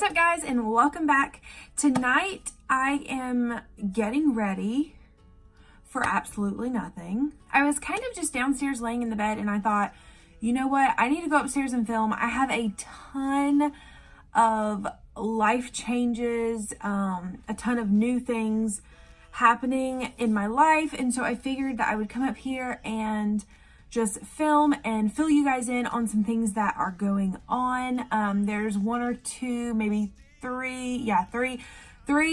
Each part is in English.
What's up, guys, and welcome back. Tonight I am getting ready for absolutely nothing. I was kind of just downstairs laying in the bed and I thought, you know what, I need to go upstairs and film. I have a ton of life changes, a ton of new things happening in my life, and so I figured that I would come up here and just film and fill you guys in on some things that are going on. There's one or two, maybe three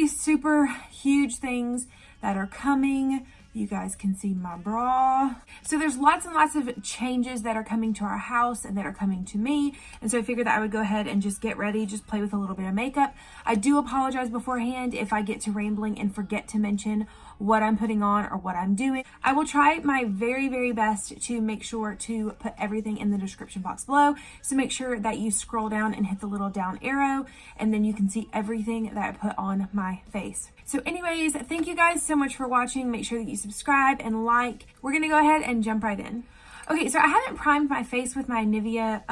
super huge things that are coming. You guys can see my bra. So there's lots and lots of changes that are coming to our house and that are coming to me. And so I figured that I would go ahead and just get ready, just play with a little bit of makeup. I do apologize beforehand if I get to rambling and forget to mention what I'm putting on or what I'm doing. I will try my very, very best to make sure to put everything in the description box below. So make sure that you scroll down and hit the little down arrow, and then you can see everything that I put on my face. So anyways, thank you guys so much for watching. Make sure that you subscribe and like. We're gonna go ahead and jump right in. Okay, so I haven't primed my face with my Nivea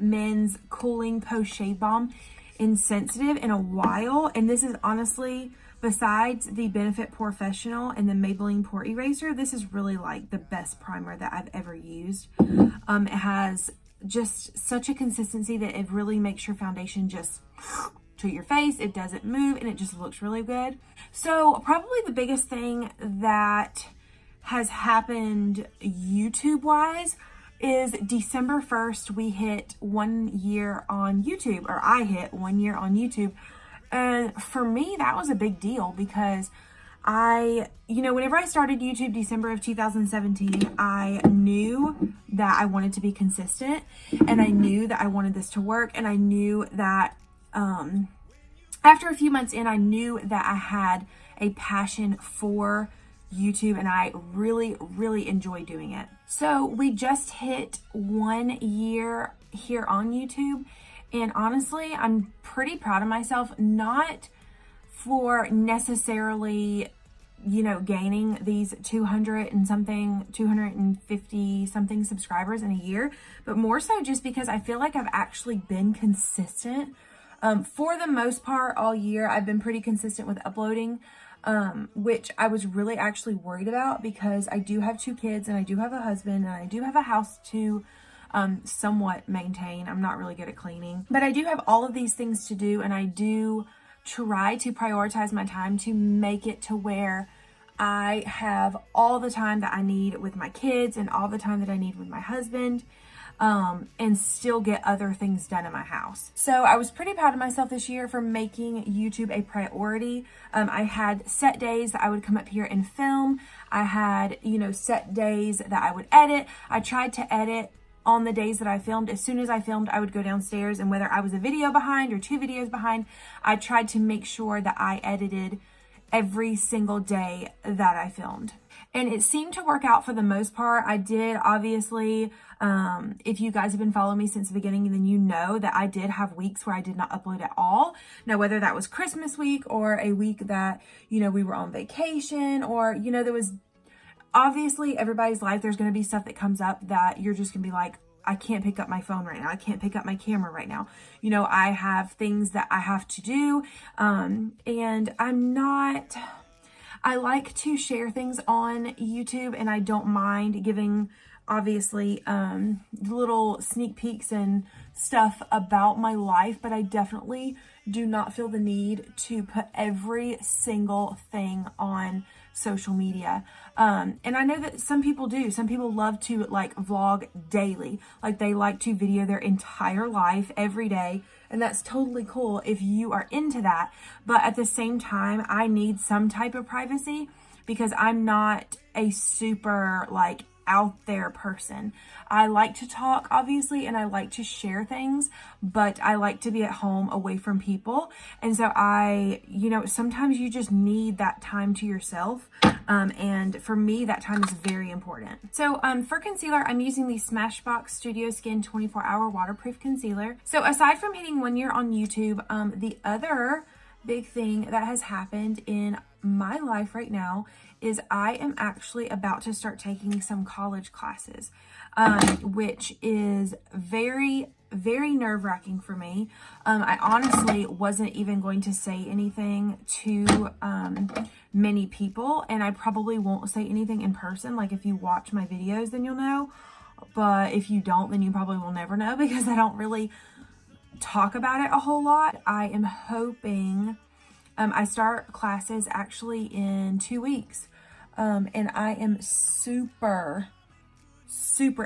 Men's Cooling Post Shave Balm in Sensitive in a while, and this is honestly, besides the Benefit Professional and the Maybelline Pore Eraser, this is really like the best primer that I've ever used. It has just such a consistency that it really makes your foundation just to your face. It doesn't move and it just looks really good. So probably the biggest thing that has happened YouTube wise is December 1st, we hit 1 year on YouTube, or I hit 1 year on YouTube. And for me, that was a big deal because whenever I started YouTube December of 2017, I knew that I wanted to be consistent, and I knew that I wanted this to work, and I knew that after a few months in, I knew that I had a passion for YouTube, and I really, really enjoy doing it. So we just hit 1 year here on YouTube. And honestly, I'm pretty proud of myself, not for necessarily, gaining these 250 something subscribers in a year, but more so just because I feel like I've actually been consistent. For the most part, all year, I've been pretty consistent with uploading, which I was really actually worried about because I do have 2 kids and I do have a husband and I do have a house to somewhat maintain. I'm not really good at cleaning, but I do have all of these things to do, and I do try to prioritize my time to make it to where I have all the time that I need with my kids and all the time that I need with my husband, and still get other things done in my house. So I was pretty proud of myself this year for making YouTube a priority. I had set days that I would come up here and film. I had, set days that I would edit. I tried to edit on the days that I filmed. As soon as I filmed, I would go downstairs, and whether I was a video behind or 2 videos behind, I tried to make sure that I edited every single day that I filmed. And it seemed to work out for the most part. I did, obviously, if you guys have been following me since the beginning, then you know that I did have weeks where I did not upload at all. Now, whether that was Christmas week or a week that, we were on vacation, or, there was obviously everybody's life, there's going to be stuff that comes up that you're just going to be like, I can't pick up my phone right now. I can't pick up my camera right now. I have things that I have to do. And I like to share things on YouTube, and I don't mind giving, obviously, little sneak peeks and stuff about my life, but I definitely do not feel the need to put every single thing on social media. And I know that some people do. Some people love to vlog daily. Like they like to video their entire life every day. And that's totally cool if you are into that. But at the same time, I need some type of privacy because I'm not a super out there person. I like to talk, obviously, and I like to share things, but I like to be at home away from people. And so sometimes you just need that time to yourself. And for me, that time is very important. So for concealer, I'm using the Smashbox Studio Skin 24-Hour Waterproof Concealer. So aside from hitting 1 year on YouTube, the other big thing that has happened in my life right now is I am actually about to start taking some college classes, which is very, very nerve-wracking for me. I honestly wasn't even going to say anything to many people, and I probably won't say anything in person. Like, if you watch my videos, then you'll know. But if you don't, then you probably will never know, because I don't really talk about it a whole lot. I am hoping I start classes actually in 2 weeks. And I am super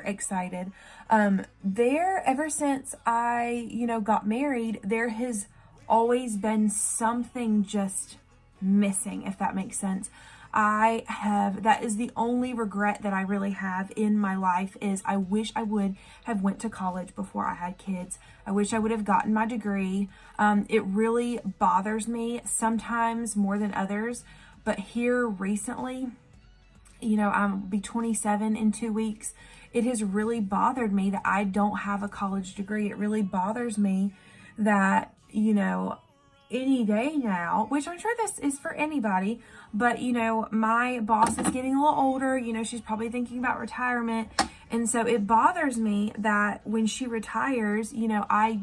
excited. Ever since I, got married, there has always been something just missing, if that makes sense. That is the only regret that I really have in my life, is I wish I would have went to college before I had kids. I wish I would have gotten my degree. It really bothers me, sometimes more than others, but here recently, I'll be 27 in 2 weeks. It has really bothered me that I don't have a college degree. It really bothers me that, any day now, which I'm sure this is for anybody, but my boss is getting a little older. She's probably thinking about retirement. And so it bothers me that when she retires, I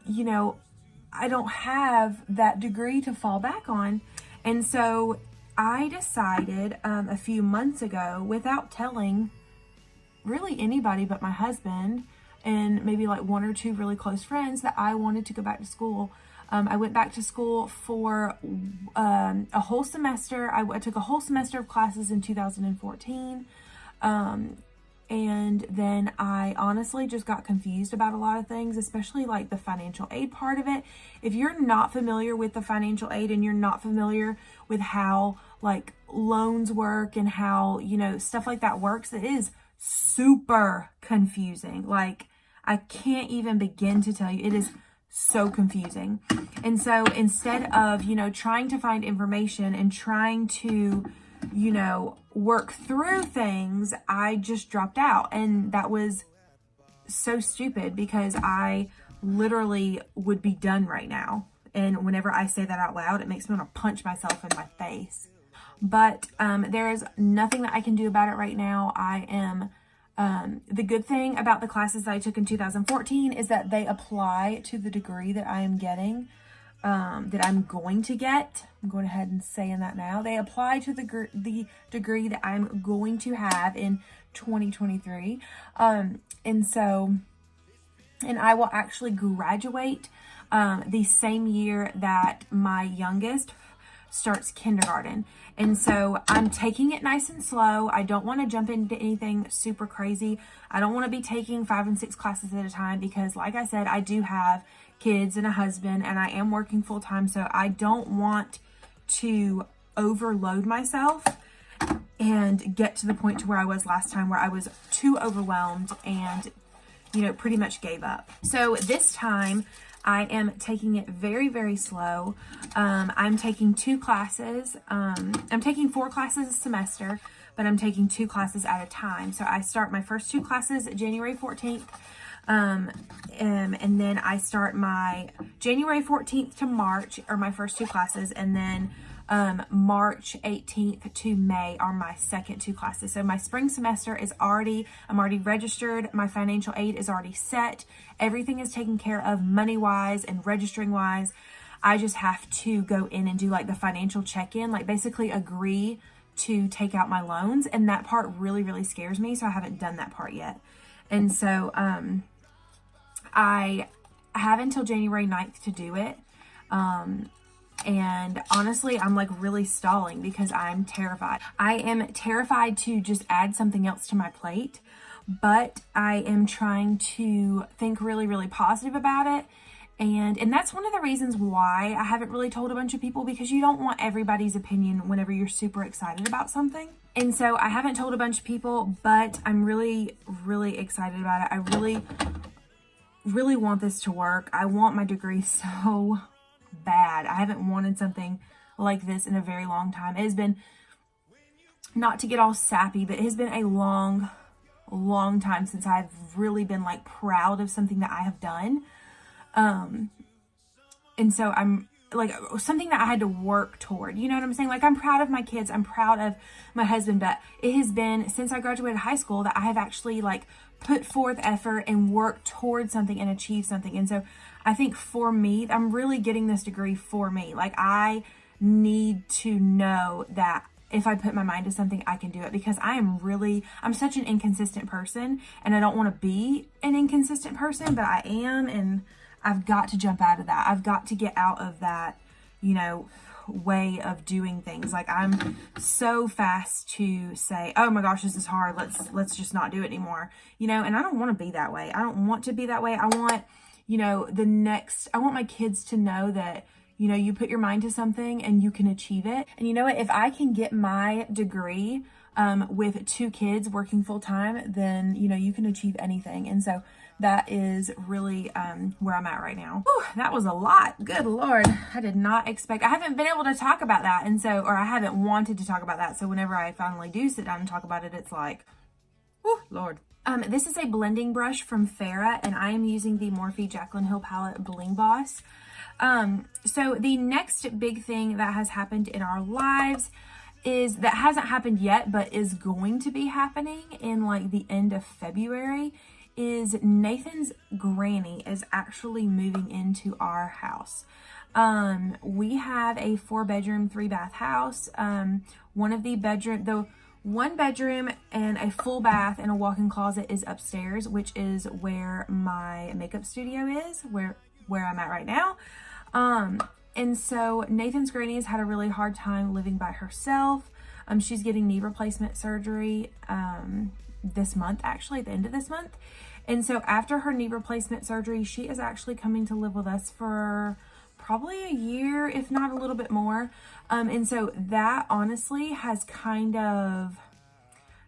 don't have that degree to fall back on. And so I decided a few months ago, without telling really anybody but my husband and maybe like one or two really close friends, that I wanted to go back to school. I went back to school for a whole semester. I took a whole semester of classes in 2014. And then I honestly just got confused about a lot of things, especially like the financial aid part of it. If you're not familiar with the financial aid and you're not familiar with how like loans work and how, stuff like that works, it is super confusing. Like, I can't even begin to tell you. It is so confusing. And so instead of, trying to find information and trying to, work through things, I just dropped out. And that was so stupid, because I literally would be done right now. And whenever I say that out loud, it makes me want to punch myself in my face. But there is nothing that I can do about it right now. The good thing about the classes that I took in 2014 is that they apply to the degree that I am getting, that I'm going to get. I'm going ahead and saying that now. They apply to the degree that I'm going to have in 2023. And I will actually graduate the same year that my youngest starts kindergarten. And so I'm taking it nice and slow. I don't want to jump into anything super crazy. I don't want to be taking 5 and 6 classes at a time, because like I said, I do have kids and a husband, and I am working full time. So I don't want to overload myself and get to the point to where I was last time, where I was too overwhelmed and, pretty much gave up. So this time I am taking it very, very slow. I'm taking 2 classes. I'm taking 4 classes a semester, but I'm taking 2 classes at a time. So I start my first 2 classes January 14th. And then I start my January 14th to March are my first 2 classes. And then March 18th to May are my second 2 classes. So my spring semester I'm already registered. My financial aid is already set. Everything is taken care of money-wise and registering-wise. I just have to go in and do like the financial check-in, like basically agree to take out my loans. And that part really, really scares me. So I haven't done that part yet. And so I have until January 9th to do it. And honestly, I'm like really stalling because I'm terrified. I am terrified to just add something else to my plate, but I am trying to think really, really positive about it. And that's one of the reasons why I haven't really told a bunch of people, because you don't want everybody's opinion whenever you're super excited about something. And so I haven't told a bunch of people, but I'm really, really excited about it. I really, really want this to work. I want my degree so bad. I haven't wanted something like this in a very long time. It has been, not to get all sappy, but it has been a long time since I've really been like proud of something that I have done. And so I'm like something that I had to work toward. You know what I'm saying? Like, I'm proud of my kids. I'm proud of my husband, but it has been since I graduated high school that I have actually like put forth effort and worked towards something and achieved something. And so I think for me, I'm really getting this degree for me. Like, I need to know that if I put my mind to something, I can do it, because I'm such an inconsistent person, and I don't want to be an inconsistent person, but I am, and I've got to jump out of that. I've got to get out of that, way of doing things. Like, I'm so fast to say, oh my gosh, this is hard. Let's just not do it anymore. And I don't want to be that way. I don't want to be that way. I want, I want my kids to know that, you put your mind to something and you can achieve it. And you know what? If I can get my degree with 2 kids working full time, then, you can achieve anything. And so that is really where I'm at right now. Whew, that was a lot. Good Lord. I did not expect, I haven't been able to talk about that. And so, or I haven't wanted to talk about that. So whenever I finally do sit down and talk about it, it's like, whew, Lord. This is a blending brush from Farrah, and I am using the Morphe Jaclyn Hill palette Bling Boss. So the next big thing that has happened in our lives that hasn't happened yet, but is going to be happening in like the end of February, is Nathan's granny is actually moving into our house. We have a 4-bedroom, 3-bath house. One bedroom and a full bath and a walk-in closet is upstairs, which is where my makeup studio is, where I'm at right now. And so Nathan's granny has had a really hard time living by herself. She's getting knee replacement surgery this month, actually, at the end of this month. And so after her knee replacement surgery, she is actually coming to live with us for probably a year, if not a little bit more. And so that honestly has kind of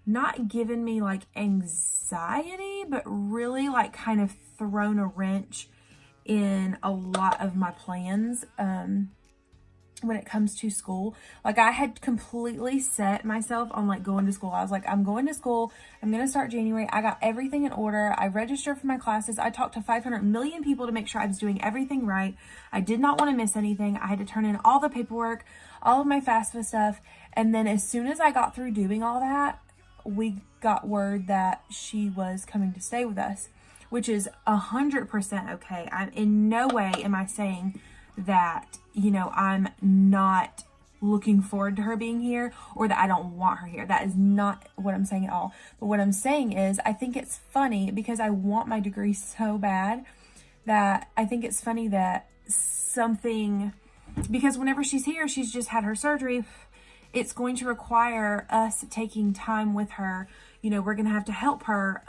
not given me like anxiety, but really like kind of thrown a wrench in a lot of my plans when it comes to school. Like, I had completely set myself on like going to school. I was like, I'm going to school. I'm going to start January. I got everything in order. I registered for my classes. I talked to 500 million people to make sure I was doing everything right. I did not want to miss anything. I had to turn in all the paperwork, all of my FAFSA stuff. And then as soon as I got through doing all that, we got word that she was coming to stay with us, which is 100% okay. I'm in no way am I saying that, I'm not looking forward to her being here, or that I don't want her here. That is not what I'm saying at all. But what I'm saying is, I think it's funny because I want my degree so bad that I think it's funny that because whenever she's here, she's just had her surgery. It's going to require us taking time with her. We're going to have to help her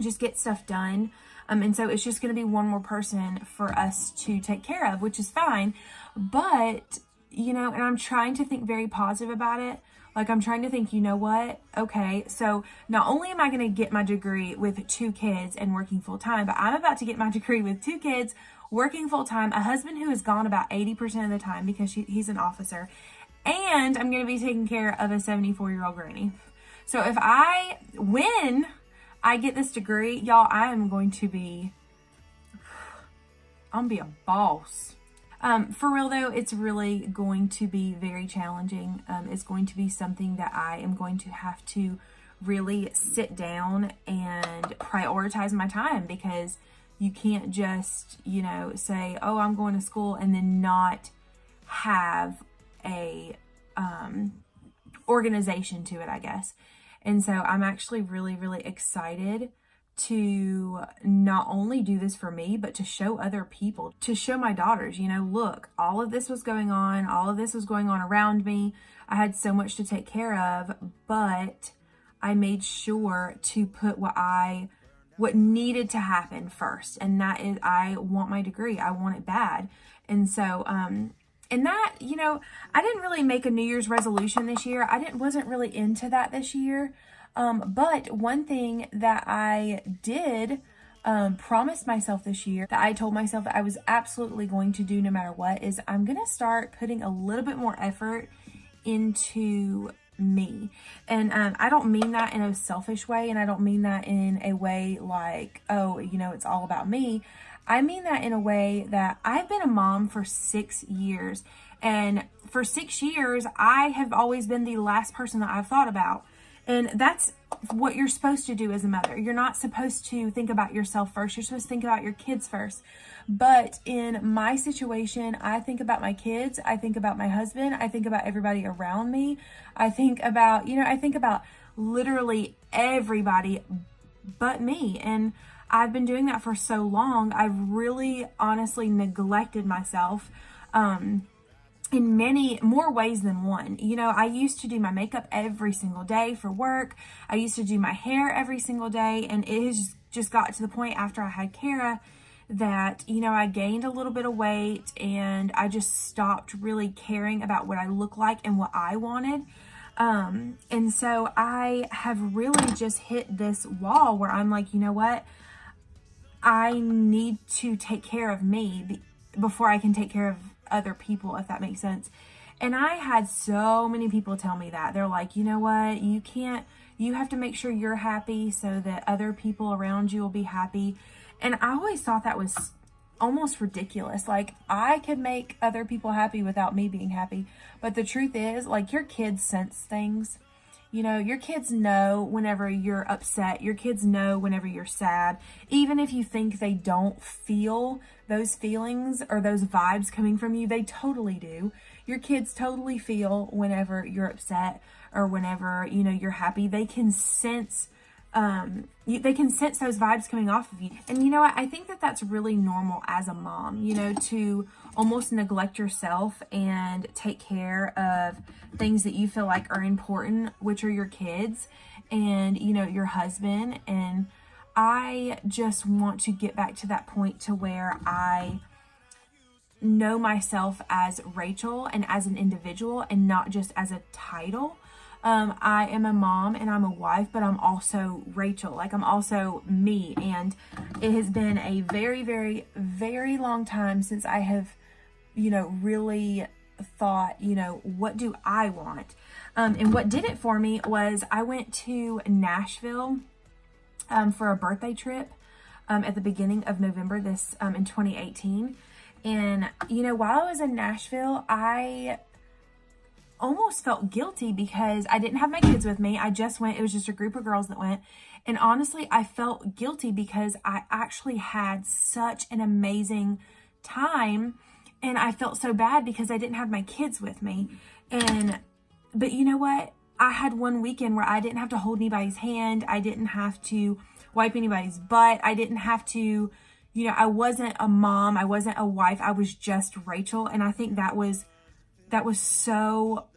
just get stuff done. And so it's just going to be one more person for us to take care of, which is fine. But, and I'm trying to think very positive about it. Like, I'm trying to think, you know what? Okay, so not only am I going to get my degree with 2 kids and working full time, but I'm about to get my degree with 2 kids, working full time, a husband who is gone about 80% of the time because he's an officer. And I'm going to be taking care of a 74-year-old granny. So when I get this degree, y'all, I'm going to be a boss. For real though, it's really going to be very challenging. It's going to be something that I am going to have to really sit down and prioritize my time, because you can't just, say, oh, I'm going to school and then not have a organization to it, I guess. And so I'm actually really, really excited to not only do this for me, but to show other people, to show my daughters, look, all of this was going on. All of this was going on around me. I had so much to take care of, but I made sure to put what needed to happen first. And that is, I want my degree. I want it bad. And so, and that, I didn't really make a New Year's resolution this year. Wasn't really into that this year. But one thing that I did promise myself this year, that I told myself that I was absolutely going to do no matter what, is I'm going to start putting a little bit more effort into me. And I don't mean that in a selfish way, and I don't mean that in a way like, oh, it's all about me. I mean that in a way that I've been a mom for 6 years. And for 6 years, I have always been the last person that I've thought about. And that's what you're supposed to do as a mother. You're not supposed to think about yourself first. You're supposed to think about your kids first. But in my situation, I think about my kids. I think about my husband. I think about everybody around me. I think about, I think about literally everybody but me. And I've been doing that for so long. I've really honestly neglected myself. In many more ways than one. I used to do my makeup every single day for work. I used to do my hair every single day. And it has just got to the point after I had Kara that, I gained a little bit of weight and I just stopped really caring about what I look like and what I wanted. And so I have really just hit this wall where I'm like, you know what? I need to take care of me before I can take care of other people, if that makes sense. And I had so many people tell me that. They're like, you know what? You have to make sure you're happy so that other people around you will be happy. And I always thought that was almost ridiculous. Like, I could make other people happy without me being happy. But the truth is, like, your kids sense things. Your kids know whenever you're upset. Your kids know whenever you're sad. Even if you think they don't feel those feelings or those vibes coming from you, they totally do. Your kids totally feel whenever you're upset or whenever, you're happy. They can sense those vibes coming off of you. And you know what? I think that that's really normal as a mom, to almost neglect yourself and take care of things that you feel like are important, which are your kids and, your husband. And I just want to get back to that point to where I know myself as Rachel and as an individual and not just as a title. I am a mom and I'm a wife, but I'm also Rachel. Like, I'm also me. And it has been a very, very, very long time since I have, really thought, what do I want? And what did it for me was I went to Nashville for a birthday trip at the beginning of November in 2018. And, while I was in Nashville, I almost felt guilty because I didn't have my kids with me. I just went. It was just a group of girls that went. And honestly, I felt guilty because I actually had such an amazing time. And I felt so bad because I didn't have my kids with me. But you know what? I had one weekend where I didn't have to hold anybody's hand. I didn't have to wipe anybody's butt. I didn't have to, I wasn't a mom. I wasn't a wife. I was just Rachel. And I think that was so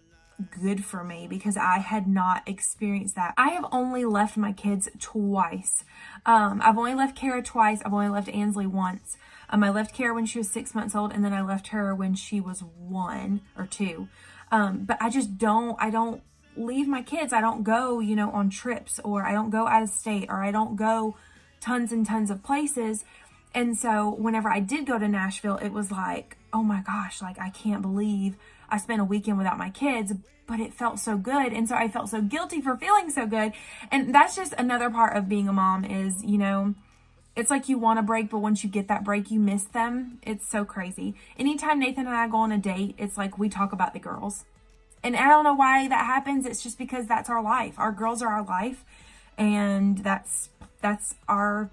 good for me because I had not experienced that. I have only left my kids twice. I've only left Kara twice. I've only left Ansley once. I left Kara when she was 6 months old, and then I left her when she was 1 or 2. But I don't leave my kids. I don't go, on trips, or I don't go out of state, or I don't go tons and tons of places. And so whenever I did go to Nashville, it was like, oh my gosh, like, I can't believe I spent a weekend without my kids, but it felt so good. And so I felt so guilty for feeling so good. And that's just another part of being a mom is, it's like you want a break, but once you get that break, you miss them. It's so crazy. Anytime Nathan and I go on a date, it's like we talk about the girls. And I don't know why that happens. It's just because that's our life. Our girls are our life. And that's our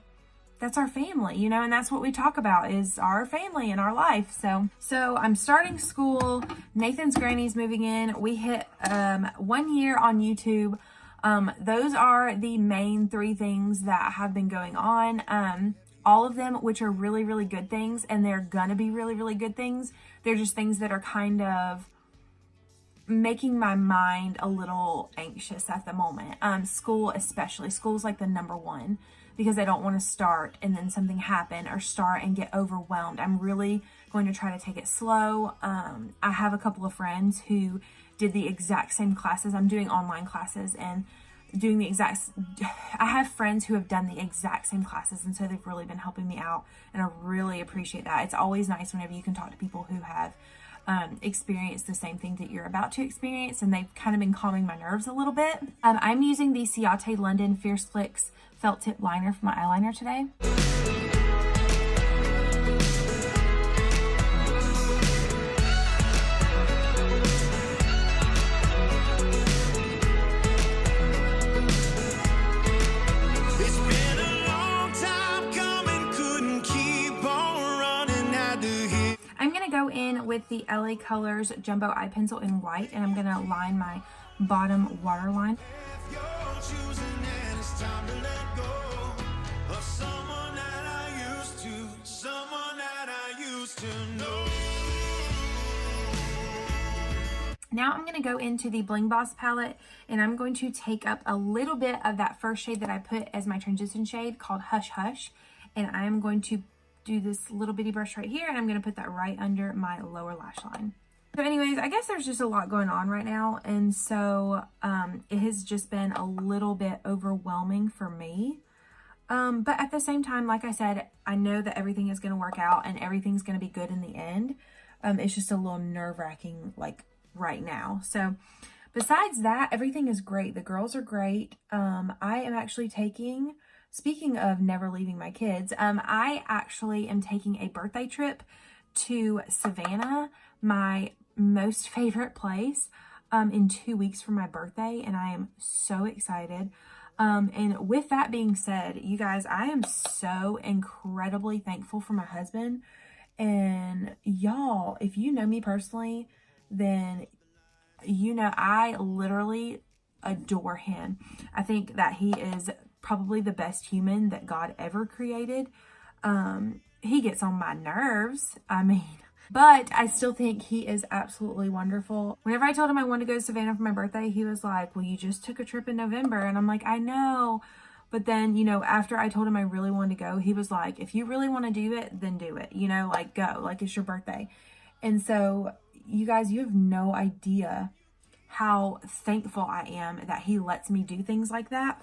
family, and that's what we talk about is our family and our life. So I'm starting school. Nathan's granny's moving in. We hit 1 year on YouTube. Those are the main 3 things that have been going on. All of them, which are really, really good things, and they're gonna be really, really good things. They're just things that are kind of making my mind a little anxious at the moment. School especially. School's like the number one because I don't want to start and then something happen or start and get overwhelmed. I'm really going to try to take it slow. I have a couple of friends who did the exact same classes. I'm doing online classes and I have friends who have done the exact same classes, and so they've really been helping me out, and I really appreciate that. It's always nice whenever you can talk to people who have experienced the same thing that you're about to experience, and they've kind of been calming my nerves a little bit. I'm using the Ciate London Fierce Flicks felt tip liner for my eyeliner today. with the LA Colors Jumbo Eye Pencil in white, and I'm going to line my bottom waterline. Now I'm going to go into the Bling Boss palette, and I'm going to take up a little bit of that first shade that I put as my transition shade called Hush Hush, and I'm going to do this little bitty brush right here, and I'm going to put that right under my lower lash line. So anyways, I guess there's just a lot going on right now, and so it has just been a little bit overwhelming for me. But at the same time, like I said, I know that everything is going to work out and everything's going to be good in the end. It's just a little nerve-wracking, like, right now. So besides that, everything is great. The girls are great. I am actually taking, speaking of never leaving my kids, I actually am taking a birthday trip to Savannah, my most favorite place, in 2 weeks from my birthday, and I am so excited. And with that being said, you guys, I am so incredibly thankful for my husband. And y'all, if you know me personally, then you know I literally adore him. I think that he is probably the best human that God ever created. He gets on my nerves, but I still think he is absolutely wonderful. Whenever I told him I wanted to go to Savannah for my birthday, he was like, well, you just took a trip in November. And I'm like, I know. But then, you know, after I told him I really wanted to go, he was like, if you really want to do it, then do it. You know, like, go. Like, it's your birthday. And so, you guys, you have no idea how thankful I am that he lets me do things like that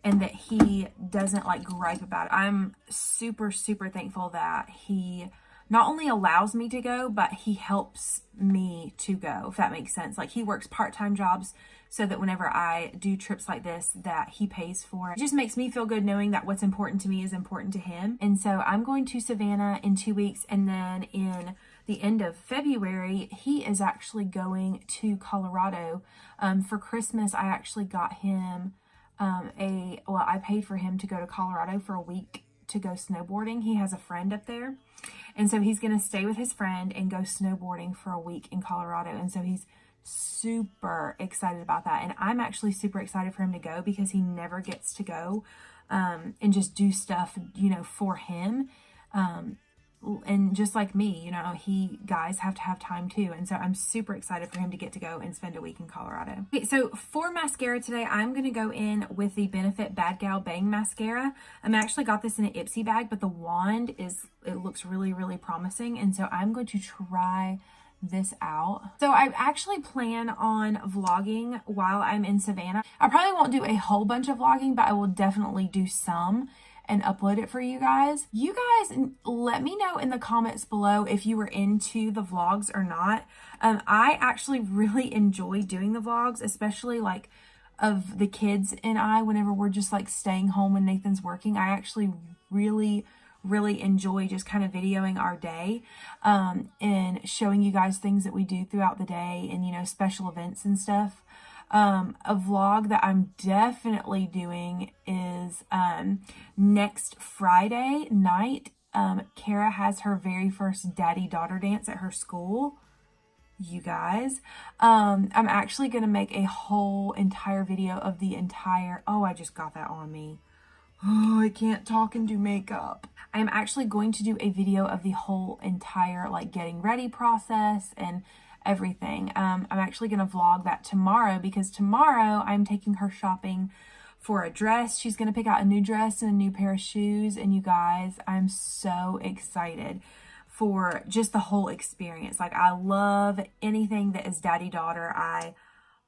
and that he doesn't, like, gripe about it. I'm super, super thankful that he not only allows me to go, but he helps me to go, if that makes sense. Like, he works part-time jobs so that whenever I do trips like this, that he pays for. It just makes me feel good knowing that what's important to me is important to him. And so I'm going to Savannah in 2 weeks, and then in the end of February, he is actually going to Colorado. For Christmas, I actually got him I paid for him to go to Colorado for a week to go snowboarding. He has a friend up there. And so he's going to stay with his friend and go snowboarding for a week in Colorado. And so he's super excited about that. And I'm actually super excited for him to go because he never gets to go and just do stuff, you know, for him. And just like me, you know, guys have to have time too. And so I'm super excited for him to get to go and spend a week in Colorado. Okay, so for mascara today, I'm going to go in with the Benefit Bad Gal Bang Mascara. I actually got this in an Ipsy bag, but the wand it looks really, really promising. And so I'm going to try this out. So I actually plan on vlogging while I'm in Savannah. I probably won't do a whole bunch of vlogging, but I will definitely do some and upload it for you guys. You guys, let me know in the comments below if you were into the vlogs or not. I actually really enjoy doing the vlogs, especially like of the kids and I, whenever we're just like staying home when Nathan's working. I actually really enjoy just kind of videoing our day and showing you guys things that we do throughout the day and, you know, special events and stuff. A vlog that I'm definitely doing is next Friday night. Kara has her very first daddy-daughter dance at her school. You guys, I'm actually going to make a whole entire video of the entire, oh, I just got that on me. Oh, I can't talk and do makeup. I am actually going to do a video of the whole entire like getting ready process and everything. I'm actually going to vlog that tomorrow because tomorrow I'm taking her shopping for a dress. She's going to pick out a new dress and a new pair of shoes. And you guys, I'm so excited for just the whole experience. Like, I love anything that is daddy-daughter. I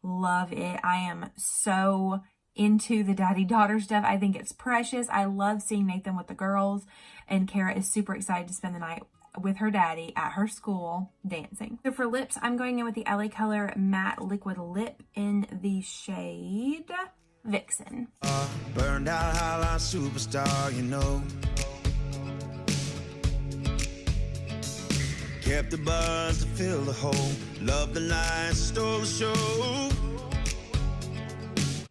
love it. I am so into the daddy-daughter stuff. I think it's precious. I love seeing Nathan with the girls, and Kara is super excited to spend the night with her daddy at her school dancing. So for lips, I'm going in with the LA Color Matte Liquid Lip in the shade Vixen. Burned out highlight superstar, you know. Kept the buzz to fill the hole. Love the lights, stole the show.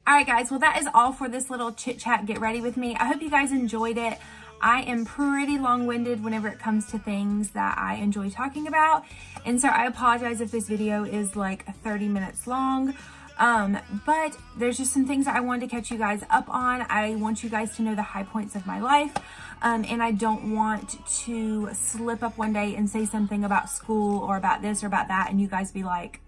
All right, guys. Well, that is all for this little chit chat. Get ready with me. I hope you guys enjoyed it. I am pretty long-winded whenever it comes to things that I enjoy talking about. And so I apologize if this video is like 30 minutes long. But there's just some things that I wanted to catch you guys up on. I want you guys to know the high points of my life. And I don't want to slip up one day and say something about school or about this or about that, and you guys be like,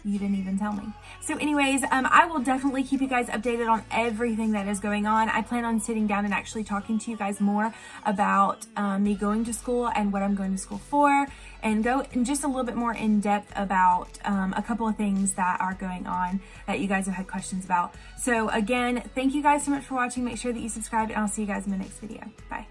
you didn't even tell me. So anyways, I will definitely keep you guys updated on everything that is going on. I plan on sitting down and actually talking to you guys more about me going to school and what I'm going to school for, and go in just a little bit more in depth about a couple of things that are going on that you guys have had questions about. So again, thank you guys so much for watching. Make sure that you subscribe, and I'll see you guys in the next video. Bye.